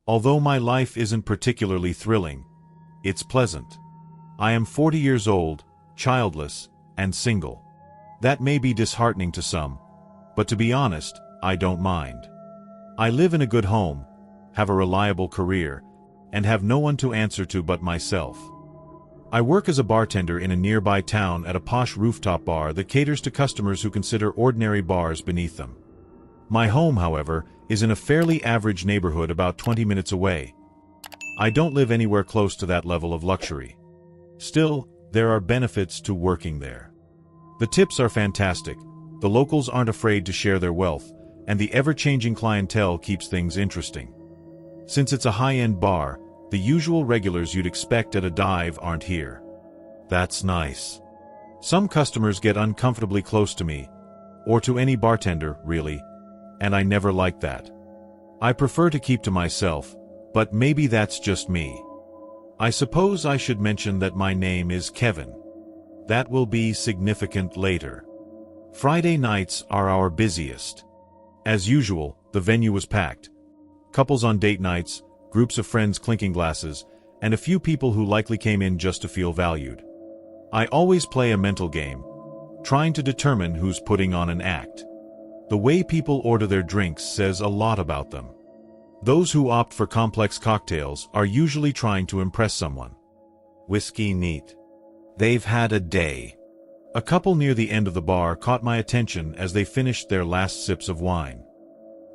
Although my life isn't particularly thrilling, it's pleasant. I am 40 years old, childless, and single. That may be disheartening to some, but to be honest, I don't mind. I live in a good home, have a reliable career, and have no one to answer to but myself. I work as a bartender in a nearby town at a posh rooftop bar that caters to customers who consider ordinary bars beneath them. My home, however, is in a fairly average neighborhood about 20 minutes away. I don't live anywhere close to that level of luxury. Still, there are benefits to working there. The tips are fantastic, the locals aren't afraid to share their wealth, and the ever-changing clientele keeps things interesting. Since it's a high-end bar, the usual regulars you'd expect at a dive aren't here. That's nice. Some customers get uncomfortably close to me, or to any bartender, really, and I never like that. I prefer to keep to myself, but maybe that's just me. I suppose I should mention that my name is Kevin. That will be significant later. Friday nights are our busiest. As usual, the venue was packed. Couples on date nights, groups of friends clinking glasses, and a few people who likely came in just to feel valued. I always play a mental game, trying to determine who's putting on an act. The way people order their drinks says a lot about them. Those who opt for complex cocktails are usually trying to impress someone. Whiskey neat. They've had a day. A couple near the end of the bar caught my attention as they finished their last sips of wine.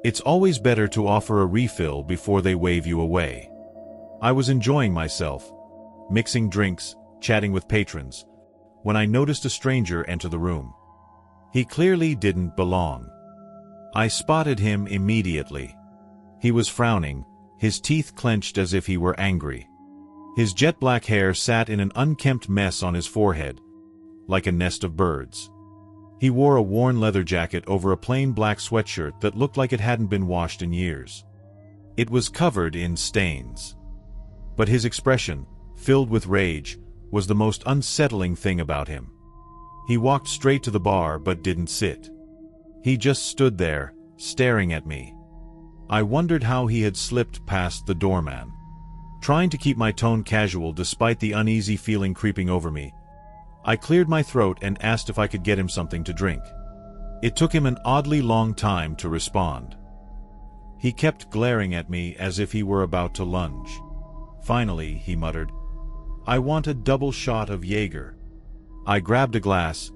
It's always better to offer a refill before they wave you away. I was enjoying myself, mixing drinks, chatting with patrons, when I noticed a stranger enter the room. He clearly didn't belong. I spotted him immediately. He was frowning, his teeth clenched as if he were angry. His jet-black hair sat in an unkempt mess on his forehead, like a nest of birds. He wore a worn leather jacket over a plain black sweatshirt that looked like it hadn't been washed in years. It was covered in stains. But his expression, filled with rage, was the most unsettling thing about him. He walked straight to the bar but didn't sit. He just stood there, staring at me. I wondered how he had slipped past the doorman. Trying to keep my tone casual despite the uneasy feeling creeping over me, I cleared my throat and asked if I could get him something to drink. It took him an oddly long time to respond. He kept glaring at me as if he were about to lunge. Finally, he muttered, "I want a double shot of Jaeger." I grabbed a glass,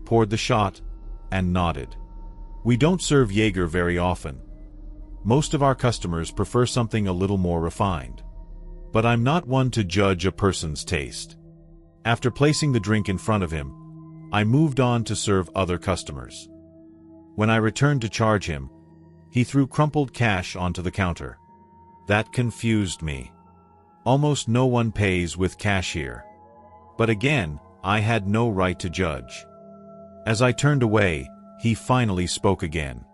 poured the shot, and nodded. We don't serve Jaeger very often. Most of our customers prefer something a little more refined. But I'm not one to judge a person's taste. After placing the drink in front of him, I moved on to serve other customers. When I returned to charge him, he threw crumpled cash onto the counter. That confused me. Almost no one pays with cash here. But again, I had no right to judge. As I turned away, he finally spoke again.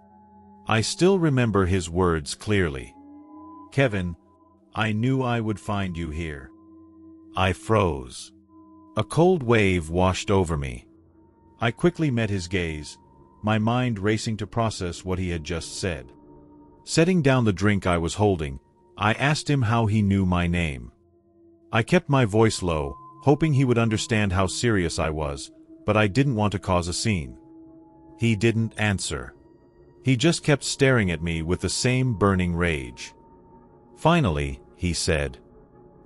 I still remember his words clearly. "Kevin, I knew I would find you here." I froze. A cold wave washed over me. I quickly met his gaze, my mind racing to process what he had just said. Setting down the drink I was holding, I asked him how he knew my name. I kept my voice low, hoping he would understand how serious I was, but I didn't want to cause a scene. He didn't answer. He just kept staring at me with the same burning rage. Finally, he said,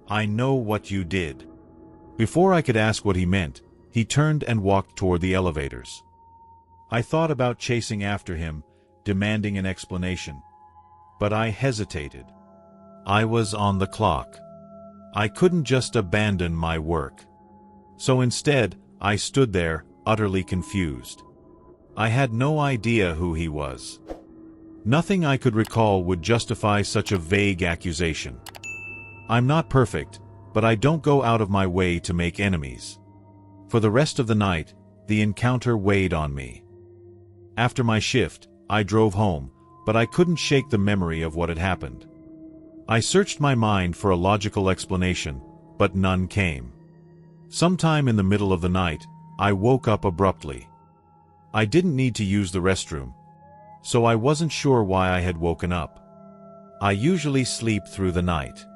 "I know what you did." Before I could ask what he meant, he turned and walked toward the elevators. I thought about chasing after him, demanding an explanation. But I hesitated. I was on the clock. I couldn't just abandon my work. So instead, I stood there, utterly confused. I had no idea who he was. Nothing I could recall would justify such a vague accusation. I'm not perfect, but I don't go out of my way to make enemies. For the rest of the night, the encounter weighed on me. After my shift, I drove home, but I couldn't shake the memory of what had happened. I searched my mind for a logical explanation, but none came. Sometime in the middle of the night, I woke up abruptly. I didn't need to use the restroom, so I wasn't sure why I had woken up. I usually sleep through the night.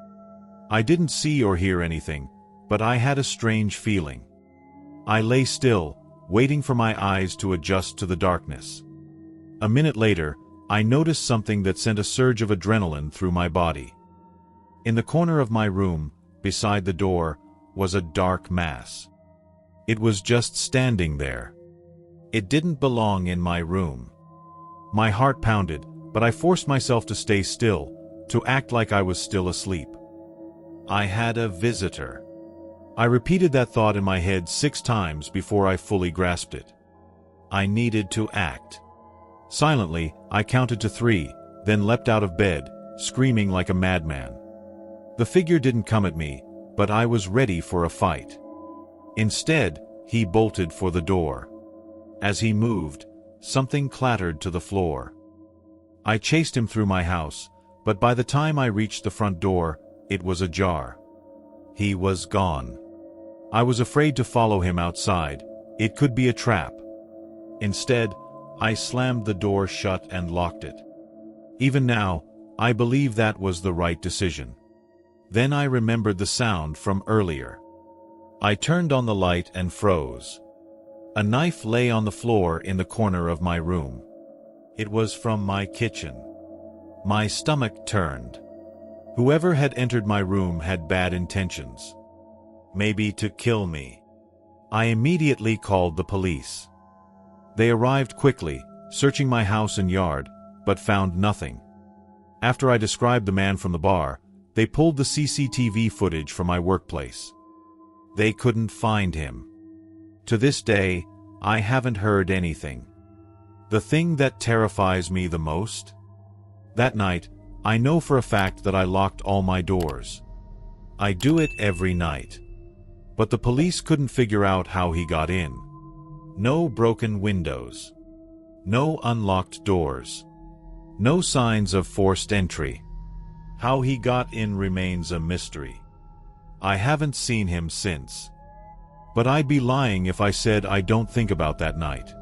I didn't see or hear anything, but I had a strange feeling. I lay still, waiting for my eyes to adjust to the darkness. A minute later, I noticed something that sent a surge of adrenaline through my body. In the corner of my room, beside the door, was a dark mass. It was just standing there. It didn't belong in my room. My heart pounded, but I forced myself to stay still, to act like I was still asleep. I had a visitor. I repeated that thought in my head 6 times before I fully grasped it. I needed to act. Silently, I counted to 3, then leapt out of bed, screaming like a madman. The figure didn't come at me, but I was ready for a fight. Instead, he bolted for the door. As he moved, something clattered to the floor. I chased him through my house, but by the time I reached the front door, it was ajar. He was gone. I was afraid to follow him outside. It could be a trap. Instead, I slammed the door shut and locked it. Even now, I believe that was the right decision. Then I remembered the sound from earlier. I turned on the light and froze. A knife lay on the floor in the corner of my room. It was from my kitchen. My stomach turned. Whoever had entered my room had bad intentions. Maybe to kill me. I immediately called the police. They arrived quickly, searching my house and yard, but found nothing. After I described the man from the bar, they pulled the CCTV footage from my workplace. They couldn't find him. To this day, I haven't heard anything. The thing that terrifies me the most? That night, I know for a fact that I locked all my doors. I do it every night. But the police couldn't figure out how he got in. No broken windows. No unlocked doors. No signs of forced entry. How he got in remains a mystery. I haven't seen him since. But I'd be lying if I said I don't think about that night.